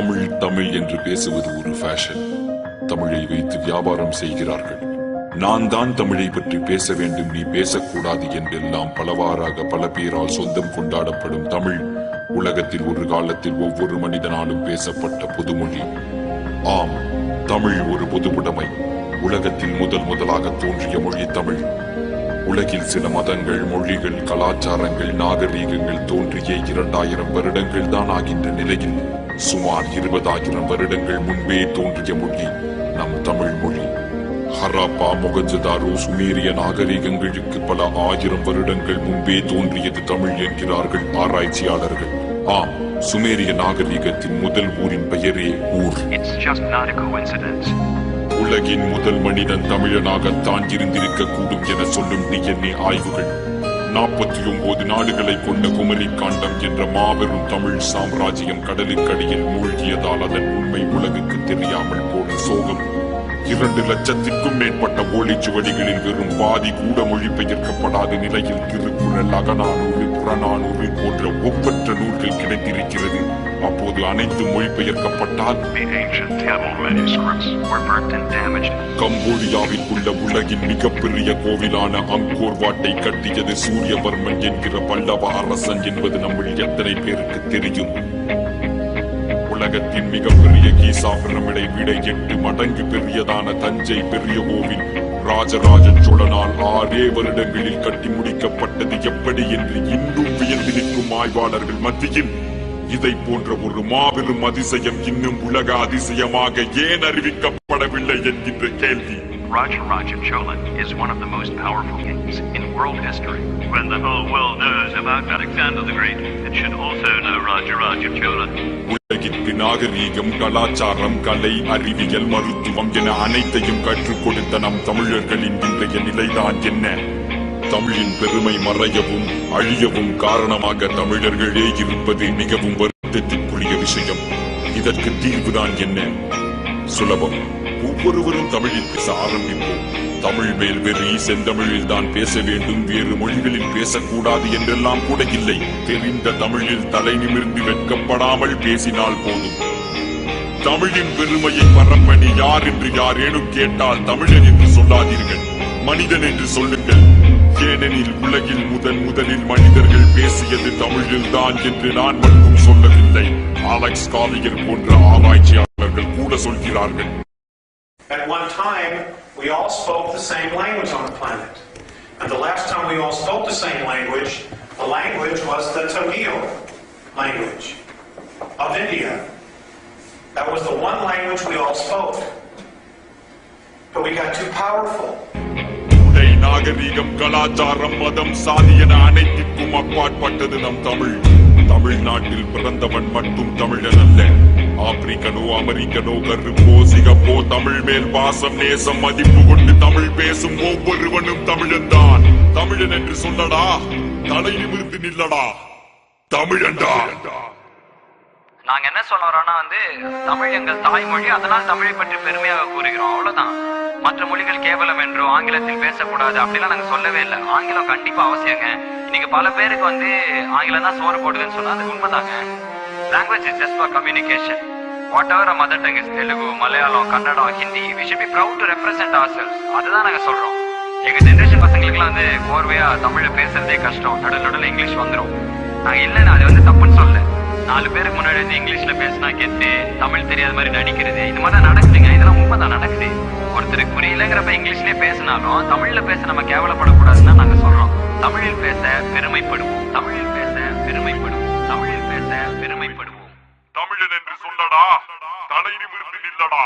தமிழ் தமிழ் என்று பேசுவது ஒரு ஃபேஷன். தமிழை வைத்து வியாபாரம் செய்கிறார்கள். நான் தான் தமிழை பற்றி பேச வேண்டும், நீ பேசக்கூடாது என்றெல்லாம் பலவாறாக பல பேரால் சொந்தம் கொண்டாடப்படும் தமிழ் உலகத்தில் ஒரு காலத்தில் ஒவ்வொரு மனிதனாலும் பேசப்பட்ட பொதுமொழி. ஆம், தமிழ் ஒரு பொதுவுடைமை. உலகத்தில் முதலாக தோன்றிய மொழி தமிழ். உலகில் சில மதங்கள், மொழிகள், கலாச்சாரங்கள், நாகரீகங்கள் தோன்றிய 2000 வருடங்கள் தான் ஆகின்ற நிலையில் சுமார் 20,000 வருடங்கள் முன்பே தோன்றிய மொழி நம் தமிழ் மொழி. ஹராப்பா, மொகஞ்சதாரோ, சுமேரிய நாகரீகங்களுக்கு பல 1000 வருடங்கள் முன்பே தோன்றியது தமிழ் என்கிறார்கள் ஆராய்ச்சியாளர்கள். ஆம், சுமேரிய நாகரீகத்தின் முதல் ஊரின் பெயரே ஊர். உலகின் முதல் மனிதன் தமிழனாகத்தான் இருந்திருக்க கூடும் என சொல்லும் DNA ஆய்வுகள் 49 நாடுகளை கொண்ட குமரி காண்டம் என்ற மாபெரும் தமிழ் சாம்ராஜ்யம் கடலுக்கடியில் மூழ்கியதால் அதன் உண்மை உலகுக்கு தெரியாமல் போன சோகம். 2 லட்சத்திற்கும் மேற்பட்ட ஓலைச்சுவடிகளில் வெறும் பாதி கூட மொழிபெயர்க்கப்படாத நிலையில் திருக்குறள், அகநானூறு, புறநானூறு போன்ற ஒப்பற்ற நூல்கள் கிடைத்திருக்கிறது. அப்போது அனைத்து மொழிபெயர்க்கப்பட்டால் கம்போடியாவில் உள்ள உலகின் மிகப்பெரிய கோவிலான அங்கோர் வாட்டை கட்டியது சூரியவர்மன் என்கிற பல்லவ அரசன் என்பது நம்மில் எத்தனை பேருக்கு தெரியும்? உலகத்தின் மிகப்பெரிய கீசா பிரமிடை விட 8 மடங்கு பெரியதான தஞ்சை பெரிய கோவில் ராஜராஜ சோழனால் 6 வருடங்களில் கட்டி முடிக்கப்பட்டது எப்படி என்று இன்னும் வியந்து நிற்கும் ஆய்வாளர்கள் மத்தியில் இதை போன்ற ஒரு மாபெரும் அதிசயம் இன்னும் உலக அதிசயமாக ஏன் அறிவிக்கப்படவில்லை என்கின்ற கேள்வி. Rajaraja Chola is one of the most powerful kings in world history. When the whole world knows about Alexander the Great, it should also know Rajaraja Chola. உலகிற்கு நாகரீகம், கலாச்சாரம், கலை, அறிவியல், மருத்துவம் என அனைத்தையும் கற்றுக் கொடுத்த நம் தமிழர்களின் இன்றைய நிலைதான் என்ன? தமிழின் பெருமை மறையவும் அழியவும் காரணமாக தமிழர்களே இருப்பது மிகவும் வருத்தத்திற்குரிய விஷயம். இதற்கு தீர்வுதான் என்ன? சுலபம். ஒவ்வொருவரும் தமிழில் பேச ஆரம்பிப்போம். தமிழ் மேல் வெறி, செந்தமிழில் தான் பேச வேண்டும், வேறு மொழிகளில் பேசக்கூடாது என்றெல்லாம் கூட இல்லை. தெரிந்த தமிழில் தலை நிமிர்ந்து வெட்கப்படாமல் பேசினால் போதும். தமிழின் பெருமையை பரப்பணி யார் என்று யாரேனும் கேட்டால் தமிழன் என்று சொல்லாதீர்கள், மனிதன் என்று சொல்லுங்கள். ஏனெனில் உலகில் முதலில் மனிதர்கள் பேசியது தமிழில் தான் என்று நான் மட்டும் சொல்லவில்லை, அலெக்ஸ் காலியர் போன்ற ஆராய்ச்சியாளர்கள் கூட சொல்கிறார்கள். At one time, we all spoke the same language on the planet. And the last time we all spoke the same language, the language was the Tamil language of India. That was the one language we all spoke. But we got too powerful. உடை, நாகரீகம், கலாச்சாரம், மதம், சாதி என அனைத்திற்கும் அப்பாற்பட்டது நம் தமிழ். தமிழ்நாட்டில் பிறந்தவன் மட்டும் தமிழன் அல்ல. ஆப்பிரிக்கனோ, அமெரிக்கனோ, கருப்போ, சிகப்போ, தமிழ் மேல் பாசம், நேசம், மதிப்பு கொண்டு தமிழ் பேசும் ஒவ்வொருவனும் தமிழன் தான். தமிழன் என்று சொல்லடா, தலை நிமிர்ந்து நில்லடா, தமிழன்டா. நாங்க என்ன சொல்ல வரோம்னா தமிழ் எங்கள் தாய்மொழி, அதனால் தமிழை பற்றி பெருமையாக கூறுகிறோம், அவ்வளவுதான். மற்ற மொழிகள் கேவலம் என்றோ ஆங்கிலத்தில் பேசக்கூடாது அப்படிலாம் நாங்க சொல்லவே இல்லை. ஆங்கிலம் கண்டிப்பா அவசியங்க. இன்னைக்கு பல பேருக்கு ஆங்கிலம் தான் சோறு போடுதுன்னு சொன்னா அது உண்மைதாங்க. Language is just for communication. Whatever our mother tongue is, Telugu, Malayalam, Kannada, Hindi, we should be proud to represent ourselves. அதுதான் நாங்க சொல்றோம். எங்க ஜெனரேஷன் பசங்களுக்குலாம் கோர்வையா தமிழ பேசுறதே கஷ்டம், நடுநடுல இங்கிலீஷ் வந்துடும். நாங்க இல்லைன்னு அது தப்புன்னு சொல்ல. 4 பேருக்கு முன்னாடி இங்கிலீஷ்ல பேசினா கெத்து, தமிழ் தெரியாத மாதிரி நடிக்கிறது, இந்த மாதிரி தான் நடக்குதுங்க. இதெல்லாம் உண்மைதான் நடக்குது. ஒருத்தருக்கு புரியலங்கிறப்ப இங்கிலீஷ்லயே பேசினாலும் தமிழ்ல பேச நம்ம கேவலப்படக்கூடாதுன்னு தான் நாங்க சொல்றோம். தமிழில் பேச பெருமைப்படுவோம், தமிழில் பேச பெருமைப்படுவோம், தமிழில் பேச பெருமைப்படுவோம். தமிழன் என்று சொல்லடா, தலை நிமிர்ந்து நில்லடா.